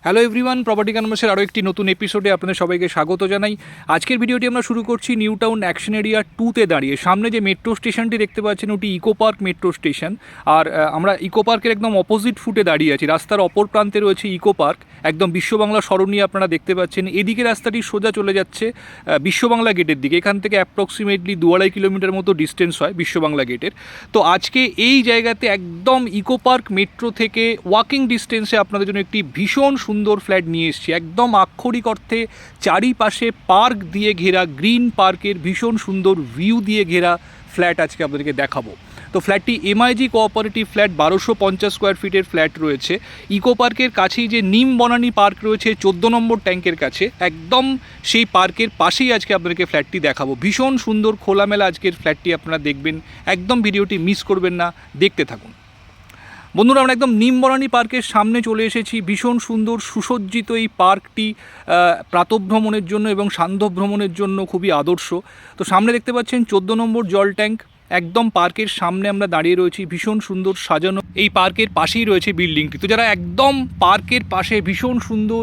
Hello everyone, property ক্যানভাসের আরও একটি নতুন এপিসোডে আপনাদের সবাইকে স্বাগত জানাই। আজকের ভিডিওটি আমরা শুরু করছি নিউ টাউন অ্যাকশন এরিয়া 2-তে দাঁড়িয়ে। সামনে যে মেট্রো স্টেশনটি দেখতে পাচ্ছেন ওটি ইকো পার্ক মেট্রো স্টেশন, আর আমরা ইকো পার্কের একদম অপোজিট ফুটে দাঁড়িয়ে আছি। রাস্তার অপর প্রান্তে রয়েছে ইকো পার্ক, একদম বিশ্ববাংলা সরণি আপনারা দেখতে পাচ্ছেন। এদিকে রাস্তাটি সোজা চলে যাচ্ছে বিশ্ববাংলা গেটের দিকে। এখান থেকে অ্যাপ্রক্সিমেটলি 2-2.5 কিলোমিটার মতো ডিস্টেন্স হয় বিশ্ববাংলা গেটের। তো আজকে এই জায়গাতে একদম ইকো পার্ক মেট্রো থেকে ওয়াকিং ডিস্টেন্সে আপনাদের জন্য একটি ভীষণ সুন্দর ফ্ল্যাট নিয়ে এসেছি। একদম আক্ষরিক অর্থে চারিপাশে পার্ক দিয়ে ঘেরা, গ্রিন পার্কের ভীষণ সুন্দর ভিউ দিয়ে ঘেরা ফ্ল্যাট আজকে আপনাদেরকে দেখাবো। তো ফ্ল্যাটটি এমআইজি কোঅপারেটিভ ফ্ল্যাট, 1250 স্কোয়ার ফিটের ফ্ল্যাট রয়েছে। ইকো পার্কের কাছেই যে নিম বনানী পার্ক রয়েছে 14 নম্বর ট্যাঙ্কের কাছে, একদম সেই পার্কের পাশেই আজকে আপনাদেরকে ফ্ল্যাটটি দেখাবো। ভীষণ সুন্দর খোলামেলা আজকের ফ্ল্যাটটি আপনারা দেখবেন, একদম ভিডিওটি মিস করবেন না, দেখতে থাকুন। বন্ধুরা, আমরা একদম নিম বনানী পার্কের সামনে চলে এসেছি। ভীষণ সুন্দর সুসজ্জিত এই পার্কটি প্রাতঃভ্রমণের জন্য এবং সান্ধ্য ভ্রমণের জন্য খুবই আদর্শ। তো সামনে দেখতে পাচ্ছেন 14 নম্বর জল ট্যাঙ্ক, একদম পার্কের সামনে আমরা দাঁড়িয়ে রয়েছি। ভীষণ সুন্দর সাজানো এই পার্কের পাশেই রয়েছে বিল্ডিংটি। তো যারা একদম পার্কের পাশে ভীষণ সুন্দর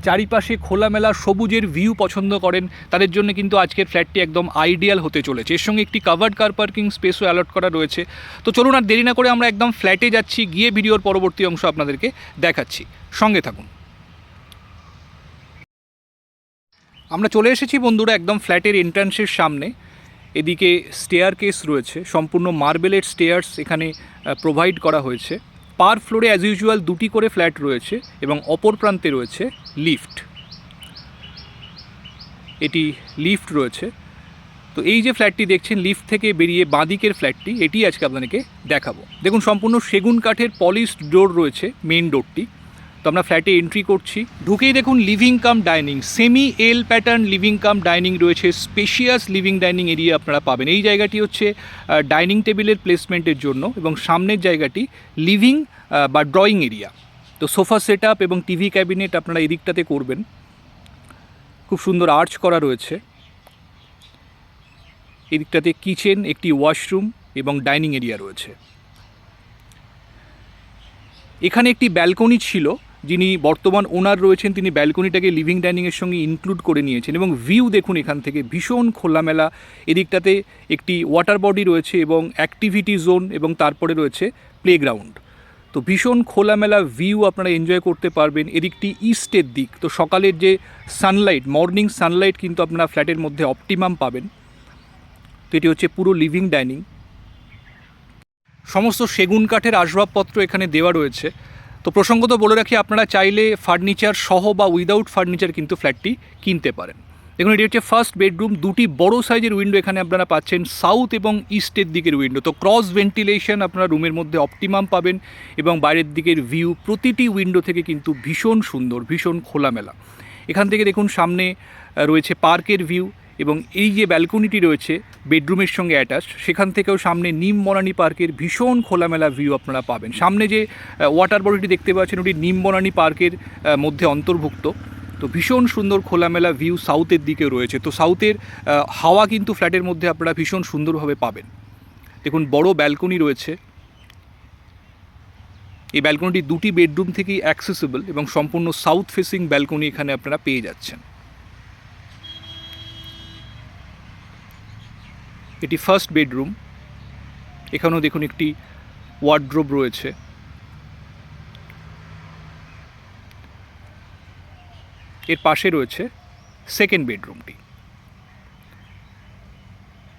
চারিপাশে খোলামেলা সবুজের ভিউ পছন্দ করেন, তাদের জন্য কিন্তু আজকের ফ্ল্যাটটি একদম আইডিয়াল হতে চলেছে। এর সঙ্গে একটি কাভার্ড কার পার্কিং স্পেসও অ্যালট করা রয়েছে। তো চলুন আর দেরি না করে আমরা একদম ফ্ল্যাটে যাচ্ছি, গিয়ে ভিডিওর পরবর্তী অংশ আপনাদেরকে দেখাচ্ছি, সঙ্গে থাকুন। আমরা চলে এসেছি বন্ধুরা একদম ফ্ল্যাটের এন্ট্রান্সের সামনে। এদিকে স্টেয়ার কেস রয়েছে, সম্পূর্ণ মার্বেলের স্টেয়ার্স এখানে প্রোভাইড করা হয়েছে। পার ফ্লোরে অ্যাজ ইউজুয়াল 2টি করে ফ্ল্যাট রয়েছে এবং অপর প্রান্তে রয়েছে লিফট। এটি লিফট রয়েছে। তো এই যে ফ্ল্যাটটি দেখছেন, লিফট থেকে বেরিয়ে বাঁদিকের ফ্ল্যাটটি, এটি আজকে আপনাদেরকে দেখাবো। দেখুন, সম্পূর্ণ সেগুন কাঠের পলিশড ডোর রয়েছে মেন ডোরটি। তো আমরা ফ্ল্যাটে এন্ট্রি করছি। ঢুকেই দেখুন লিভিং কাম ডাইনিং, সেমি এল প্যাটার্ন লিভিং কাম ডাইনিং রয়েছে। স্পেশিয়াস লিভিং ডাইনিং এরিয়া আপনারা পাবেন। এই জায়গাটি হচ্ছে ডাইনিং টেবিলের প্লেসমেন্টের জন্য, এবং সামনের জায়গাটি লিভিং বা ড্রয়িং এরিয়া। তো সোফা সেট আপ এবং টিভি ক্যাবিনেট আপনারা এদিকটাতে করবেন। খুব সুন্দর আর্চ করা রয়েছে। এদিকটাতে কিচেন, একটি ওয়াশরুম এবং ডাইনিং এরিয়া রয়েছে। এখানে একটি ব্যালকনি ছিল, যিনি বর্তমান ওনার রয়েছেন তিনি ব্যালকনিটাকে লিভিং ডাইনিংয়ের সঙ্গে ইনক্লুড করে নিয়েছেন। এবং ভিউ দেখুন এখান থেকে ভীষণ খোলামেলা। এদিকটাতে একটি ওয়াটার বডি রয়েছে এবং অ্যাক্টিভিটি জোন, এবং তারপরে রয়েছে প্লেগ্রাউন্ড। তো ভীষণ খোলামেলা ভিউ আপনারা এনজয় করতে পারবেন। এদিকটি ইস্টের দিক, তো সকালের যে সানলাইট, মর্নিং সানলাইট কিন্তু আপনারা ফ্ল্যাটের মধ্যে অপটিমাম পাবেন। তো এটি হচ্ছে পুরো লিভিং ডাইনিং। সমস্ত সেগুন কাঠের আসবাবপত্র এখানে দেওয়া রয়েছে। তো প্রসঙ্গত বলে রাখি, আপনারা চাইলে ফার্নিচার সহ বা উইদাউট ফার্নিচার কিন্তু ফ্ল্যাটটি কিনতে পারেন। দেখুন, এটি হচ্ছে ফার্স্ট বেডরুম। 2টি বড় সাইজের উইন্ডো এখানে আপনারা পাচ্ছেন, সাউথ এবং ইস্টের দিকের উইন্ডো। তো ক্রস ভেন্টিলেশন আপনারা রুমের মধ্যে অপটিমাম পাবেন, এবং বাইরের দিকের ভিউ প্রতিটি উইন্ডো থেকে কিন্তু ভীষণ সুন্দর, ভীষণ খোলামেলা। এখান থেকে দেখুন সামনে রয়েছে পার্কের ভিউ, এবং এই যে ব্যালকনিটি রয়েছে বেডরুমের সঙ্গে অ্যাটাচ, সেখান থেকেও সামনে নিম বনানী পার্কের ভীষণ খোলামেলা ভিউ আপনারা পাবেন। সামনে যে ওয়াটার বডিটি দেখতে পাচ্ছেন ওটি নিম বনানী পার্কের মধ্যে অন্তর্ভুক্ত। তো ভীষণ সুন্দর খোলামেলা ভিউ সাউথের দিকে রয়েছে। তো সাউথের হাওয়া কিন্তু ফ্ল্যাটের মধ্যে আপনারা ভীষণ সুন্দরভাবে পাবেন। দেখুন, বড় ব্যালকনি রয়েছে। এই ব্যালকনিটি 2টি বেডরুম থেকেই অ্যাক্সেসিবল, এবং সম্পূর্ণ সাউথ ফেসিং ব্যালকনি এখানে আপনারা পেয়ে যাচ্ছেন। এটি ফার্স্ট বেডরুম। এখানেও দেখুন একটি ওয়ার্ডরোব রয়েছে। এর পাশে রয়েছে সেকেন্ড বেডরুমটি।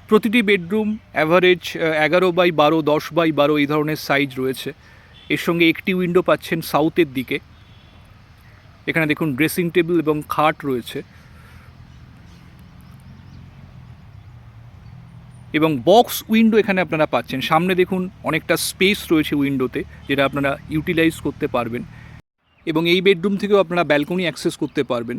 প্রতিটি বেডরুম অ্যাভারেজ 11x12, 10x12 এই ধরনের সাইজ রয়েছে। এর সঙ্গে একটি উইন্ডো পাচ্ছেন সাউথের দিকে। এখানে দেখুন ড্রেসিং টেবিল এবং খাট রয়েছে, এবং বক্স উইন্ডো এখানে আপনারা পাচ্ছেন। সামনে দেখুন অনেকটা স্পেস রয়েছে উইন্ডোতে, যেটা আপনারা ইউটিলাইজ করতে পারবেন, এবং এই বেডরুম থেকেও আপনারা ব্যালকনি অ্যাক্সেস করতে পারবেন।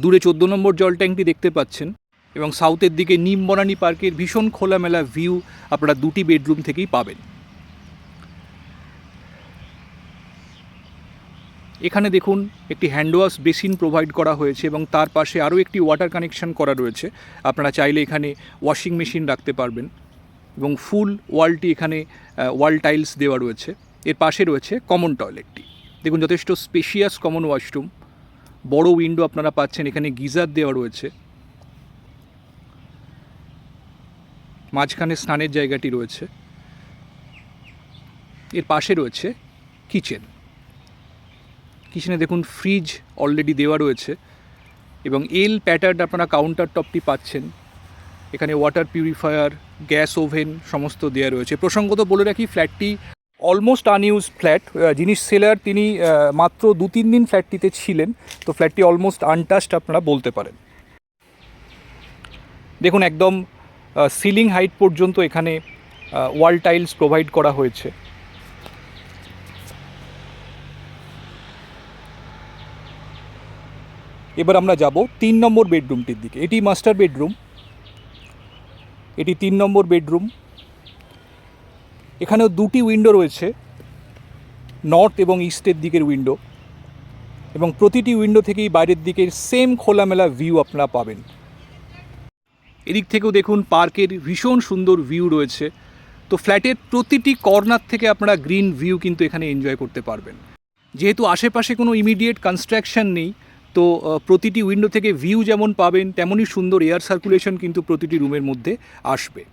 দূরে 14 নম্বর জল ট্যাঙ্কটি দেখতে পাচ্ছেন, এবং সাউথের দিকে নিম বনানী পার্কের ভীষণ খোলামেলা ভিউ আপনারা 2টি বেডরুম থেকেই পাবেন। এখানে দেখুন একটি হ্যান্ডওয়াশ বেসিন প্রোভাইড করা হয়েছে, এবং তার পাশে আরও একটি ওয়াটার কানেকশন করা রয়েছে। আপনারা চাইলে এখানে ওয়াশিং মেশিন রাখতে পারবেন, এবং ফুল ওয়ালটি এখানে ওয়াল টাইলস দেওয়া রয়েছে। এর পাশে রয়েছে কমন টয়লেটটি। দেখুন, যথেষ্ট স্পেশিয়াস কমন ওয়াশরুম। বড় উইন্ডো আপনারা পাচ্ছেন, এখানে গিজার দেওয়া রয়েছে, মাঝখানে স্নানের জায়গাটি রয়েছে, এর পাশে রয়েছে কিচেনে দেখুন ফ্রিজ অলরেডি দেওয়া রয়েছে এবং এল প্যাটার্ন আপনারা কাউন্টার টপটি পাচ্ছেন। এখানে ওয়াটার পিউরিফায়ার, গ্যাস ওভেন সমস্ত দেওয়া রয়েছে। প্রসঙ্গত বলে রাখি, ফ্ল্যাটটি অলমোস্ট আনইউজ ফ্ল্যাট। যিনি সেলার তিনি মাত্র 2-3 দিন ফ্ল্যাটটিতে ছিলেন, তো ফ্ল্যাটটি অলমোস্ট আনটাচড আপনারা বলতে পারেন। দেখুন একদম সিলিং হাইট পর্যন্ত এখানে ওয়াল টাইলস প্রোভাইড করা হয়েছে। এবার আমরা যাব 3 নম্বর বেডরুমটির দিকে। এটি মাস্টার বেডরুম, এটি 3 নম্বর বেডরুম। এখানেও 2টি উইন্ডো রয়েছে, নর্থ এবং ইস্টের দিকের উইন্ডো, এবং প্রতিটি উইন্ডো থেকেই বাইরের দিকের সেম খোলামেলা ভিউ আপনারা পাবেন। এদিক থেকেও দেখুন পার্কের ভীষণ সুন্দর ভিউ রয়েছে। তো ফ্ল্যাটের প্রতিটি কর্নার থেকে আপনারা গ্রিন ভিউ কিন্তু এখানে এনজয় করতে পারবেন। যেহেতু আশেপাশে কোনো ইমিডিয়েট কনস্ট্রাকশন নেই, তো প্রতিটি উইন্ডো থেকে ভিউ যেমন পাবেন তেমনই সুন্দর এয়ার সার্কুলেশন কিন্তু প্রতিটি রুমের মধ্যে আসবে।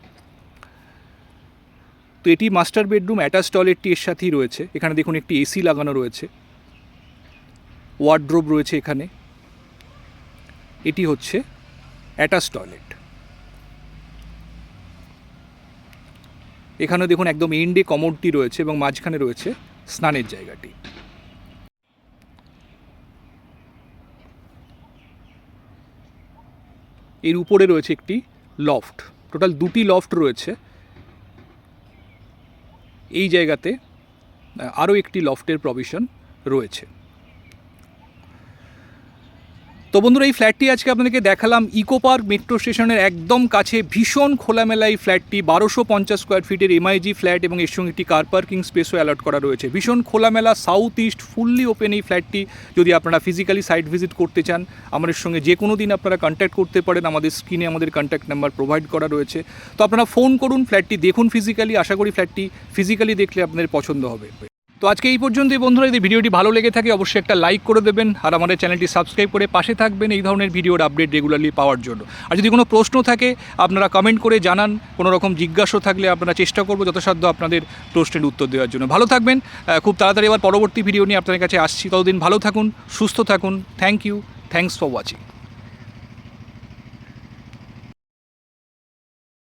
তো এটি মাস্টার বেডরুম, অ্যাটাচ টয়লেটটি এর সাথেই রয়েছে। এখানে দেখুন একটি এসি লাগানো রয়েছে, ওয়ার্ডরোব রয়েছে এখানে। এটি হচ্ছে অ্যাটাচ টয়লেট। এখানে দেখুন একদম এন্ডে কমোডটি রয়েছে এবং মাঝখানে রয়েছে স্নানের জায়গাটি। এর উপরে রয়েছে একটি লফট, টোটাল 2টি লফট রয়েছে। এই জায়গাতে আরও একটি লফটের প্রভিশন রয়েছে। তো বন্ধুরা, এই ফ্ল্যাটটি আজকে আপনাদেরকে দেখালাম ইকো পার্ক মেট্রো স্টেশনের একদম কাছে। ভীষণ খোলামেলা এই ফ্ল্যাটটি, 1250 স্কোয়ার ফিটের এমআইজি ফ্ল্যাট এবং এর সঙ্গে একটি কার পার্কিং স্পেসও অ্যালট করা রয়েছে। ভীষণ খোলামেলা, সাউথ ইস্ট, ফুললি ওপেন এই ফ্ল্যাটটি। যদি আপনারা ফিজিক্যালি সাইট ভিজিট করতে চান, আমাদের সঙ্গে যে কোনো দিন আপনারা কন্ট্যাক্ট করতে পারেন। আমাদের স্ক্রিনে আমাদের কন্ট্যাক্ট নাম্বার প্রোভাইড করা রয়েছে। তো আপনারা ফোন করুন, ফ্ল্যাটটি দেখুন ফিজিক্যালি। আশা করি ফ্ল্যাটটি ফিজিক্যালি দেখলে আপনাদের পছন্দ হবে। তো আজকে এই পর্যন্তই বন্ধুরা। যদি ভিডিওটি ভালো লেগে থাকে অবশ্যই একটা লাইক করে দেবেন, আর আমাদের চ্যানেলটি সাবস্ক্রাইব করে পাশে থাকবেন এই ধরনের ভিডিওর আপডেট রেগুলারলি পাওয়ার জন্য। আর যদি কোনো প্রশ্ন থাকে আপনারা কমেন্ট করে জানান। কোনো রকম জিজ্ঞাসা থাকলে আপনারা চেষ্টা করবো যথাসাধ্য আপনাদের প্রশ্নের উত্তর দেওয়ার জন্য। ভালো থাকবেন। খুব তাড়াতাড়ি এবার পরবর্তী ভিডিও নিয়ে আপনাদের কাছে আসছি। ততদিন ভালো থাকুন, সুস্থ থাকুন। Thank you, thanks for watching.